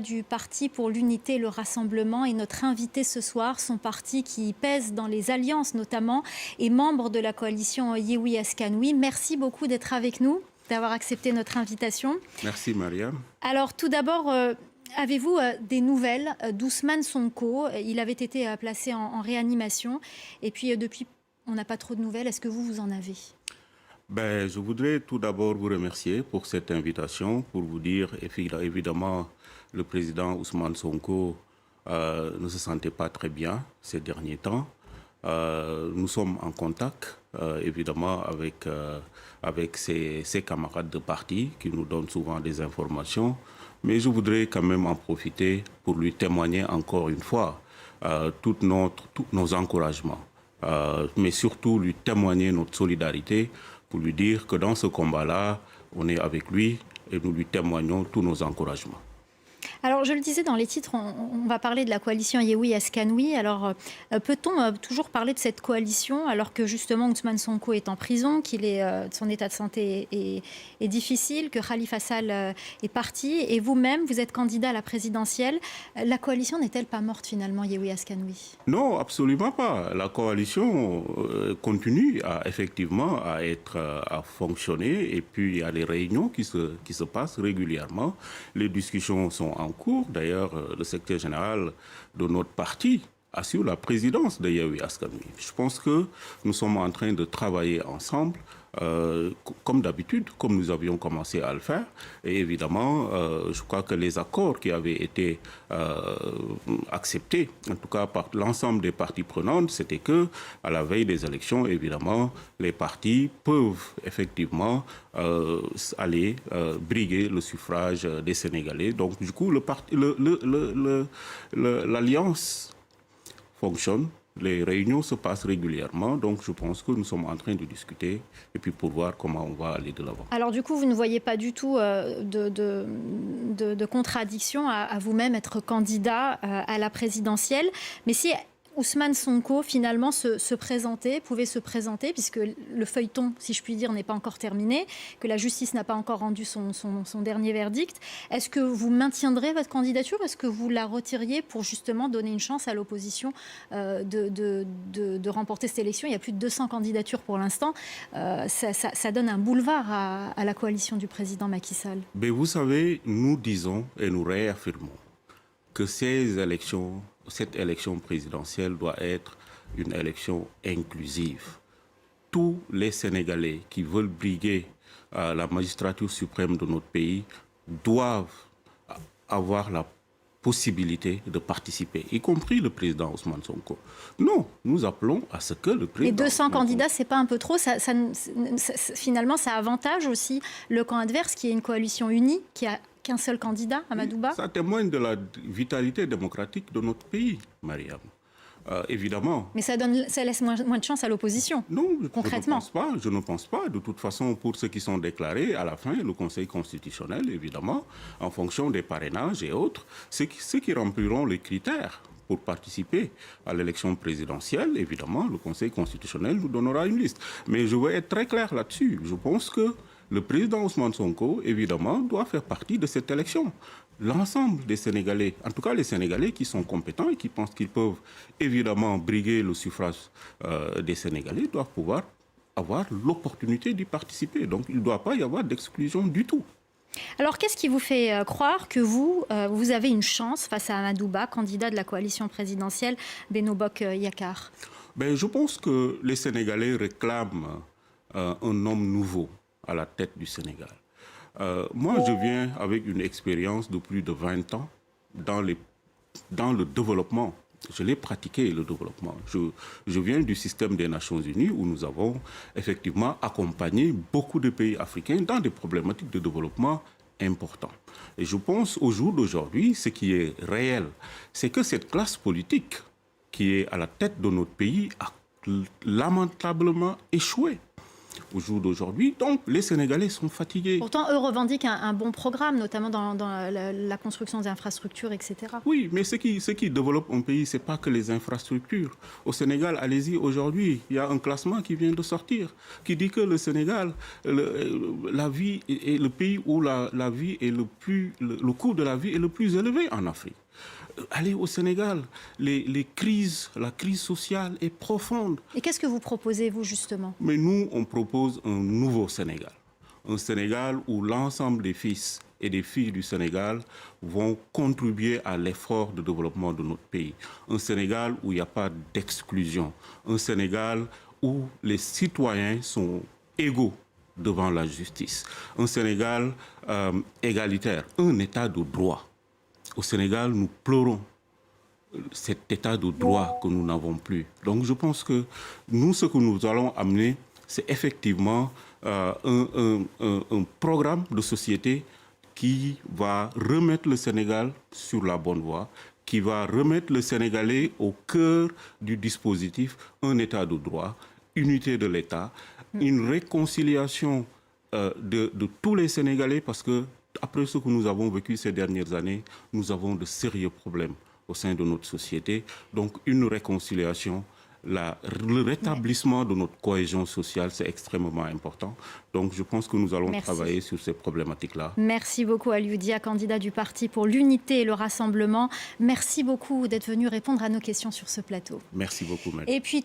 Du Parti pour l'unité et le rassemblement, et notre invité ce soir, son parti qui pèse dans les alliances notamment, est membre de la coalition Yehui Askanoui. Merci beaucoup d'être avec nous, d'avoir accepté notre invitation. Merci Mariam. Alors tout d'abord, avez-vous des nouvelles d'Ousmane Sonko? Il avait été placé en réanimation et puis depuis on n'a pas trop de nouvelles. Est-ce que vous en avez? Je voudrais tout d'abord vous remercier pour cette invitation, pour vous dire, évidemment, le président Ousmane Sonko ne se sentait pas très bien ces derniers temps. Nous sommes en contact, évidemment, avec ses camarades de parti qui nous donnent souvent des informations. Mais je voudrais quand même en profiter pour lui témoigner encore une fois tous nos encouragements. Mais surtout lui témoigner notre solidarité pour lui dire que dans ce combat-là, on est avec lui et nous lui témoignons tous nos encouragements. Alors, je le disais dans les titres, on va parler de la coalition Yehui Askanoui. Alors, peut-on toujours parler de cette coalition alors que justement Ousmane Sonko est en prison, son état de santé est difficile, que Khalifa Sall est parti et vous-même, vous êtes candidat à la présidentielle. La coalition n'est-elle pas morte finalement, Yehui Askanoui? Non, absolument pas. La coalition continue effectivement à fonctionner et puis il y a des réunions qui se passent régulièrement. Les discussions sont en cours. D'ailleurs, le secrétaire général de notre parti assure la présidence de Yehui Askanoui. Je pense que nous sommes en train de travailler ensemble, comme d'habitude, comme nous avions commencé à le faire. Et évidemment, je crois que les accords qui avaient été acceptés, en tout cas par l'ensemble des parties prenantes, c'était que, à la veille des élections, évidemment, les partis peuvent effectivement aller briguer le suffrage des Sénégalais. Donc, du coup, l'alliance fonctionne. Les réunions se passent régulièrement, donc je pense que nous sommes en train de discuter et puis pour voir comment on va aller de l'avant. Alors du coup, vous ne voyez pas du tout de contradiction à vous-même être candidat à la présidentielle, mais si Ousmane Sonko finalement pouvait se présenter, puisque le feuilleton, si je puis dire, n'est pas encore terminé, que la justice n'a pas encore rendu son dernier verdict. Est-ce que vous maintiendrez votre candidature? Est-ce que vous la retiriez pour justement donner une chance à l'opposition de remporter cette élection? Il y a plus de 200 candidatures pour l'instant. Ça donne un boulevard à la coalition du président Macky Sall. Mais vous savez, nous disons et nous réaffirmons que cette élection présidentielle doit être une élection inclusive. Tous les Sénégalais qui veulent briguer la magistrature suprême de notre pays doivent avoir la possibilité de participer, y compris le président Ousmane Sonko. Non, nous appelons à ce que le président... Mais 200 candidats, c'est pas un peu trop? Finalement, ça avantage aussi le camp adverse, qui est une coalition unie, qui a qu'un seul candidat, Amadou Ba. Ça témoigne de la vitalité démocratique de notre pays, Mariam. Évidemment. Mais ça laisse moins de chance à l'opposition. Non, concrètement. Je ne pense pas. De toute façon, pour ceux qui sont déclarés, à la fin, le Conseil constitutionnel, évidemment, en fonction des parrainages et autres, ceux qui rempliront les critères pour participer à l'élection présidentielle, évidemment, le Conseil constitutionnel nous donnera une liste. Mais je veux être très clair là-dessus. Je pense que le président Ousmane Sonko, évidemment, doit faire partie de cette élection. L'ensemble des Sénégalais, en tout cas les Sénégalais qui sont compétents et qui pensent qu'ils peuvent évidemment briguer le suffrage des Sénégalais, doivent pouvoir avoir l'opportunité d'y participer. Donc il ne doit pas y avoir d'exclusion du tout. Alors qu'est-ce qui vous fait croire que vous avez une chance face à Amadou Ba, candidat de la coalition présidentielle Benno Bokk Yakaar? Je pense que les Sénégalais réclament un homme nouveau à la tête du Sénégal. Moi, je viens avec une expérience de plus de 20 ans dans le développement. Je l'ai pratiqué, le développement. Je viens du système des Nations Unies où nous avons effectivement accompagné beaucoup de pays africains dans des problématiques de développement importantes. Et je pense au jour d'aujourd'hui, ce qui est réel, c'est que cette classe politique qui est à la tête de notre pays a lamentablement échoué. au jour d'aujourd'hui. Donc, les Sénégalais sont fatigués. Pourtant, eux revendiquent un bon programme, notamment dans la construction des infrastructures, etc. Oui, mais ce qui développe un pays, ce n'est pas que les infrastructures. Au Sénégal, allez-y, aujourd'hui, il y a un classement qui vient de sortir, qui dit que le Sénégal, la vie est le pays où la vie est le coût de la vie est le plus élevé en Afrique. Allez au Sénégal, la crise sociale est profonde. Et qu'est-ce que vous proposez, vous, justement? Mais nous, on propose un nouveau Sénégal. Un Sénégal où l'ensemble des fils et des filles du Sénégal vont contribuer à l'effort de développement de notre pays. Un Sénégal où il n'y a pas d'exclusion. Un Sénégal où les citoyens sont égaux devant la justice. Un Sénégal égalitaire. Un État de droit. Au Sénégal, nous pleurons cet état de droit que nous n'avons plus. Donc je pense que nous, ce que nous allons amener, c'est effectivement un programme de société qui va remettre le Sénégal sur la bonne voie, qui va remettre le Sénégalais au cœur du dispositif, un état de droit, unité de l'État, une réconciliation de tous les Sénégalais, parce que après ce que nous avons vécu ces dernières années, nous avons de sérieux problèmes au sein de notre société. Donc une réconciliation, le rétablissement de notre cohésion sociale, c'est extrêmement important. Donc je pense que nous allons travailler sur ces problématiques-là. Merci beaucoup Aliou Dia, candidat du parti pour l'unité et le rassemblement. Merci beaucoup d'être venu répondre à nos questions sur ce plateau. Merci beaucoup, Marie. Et puis,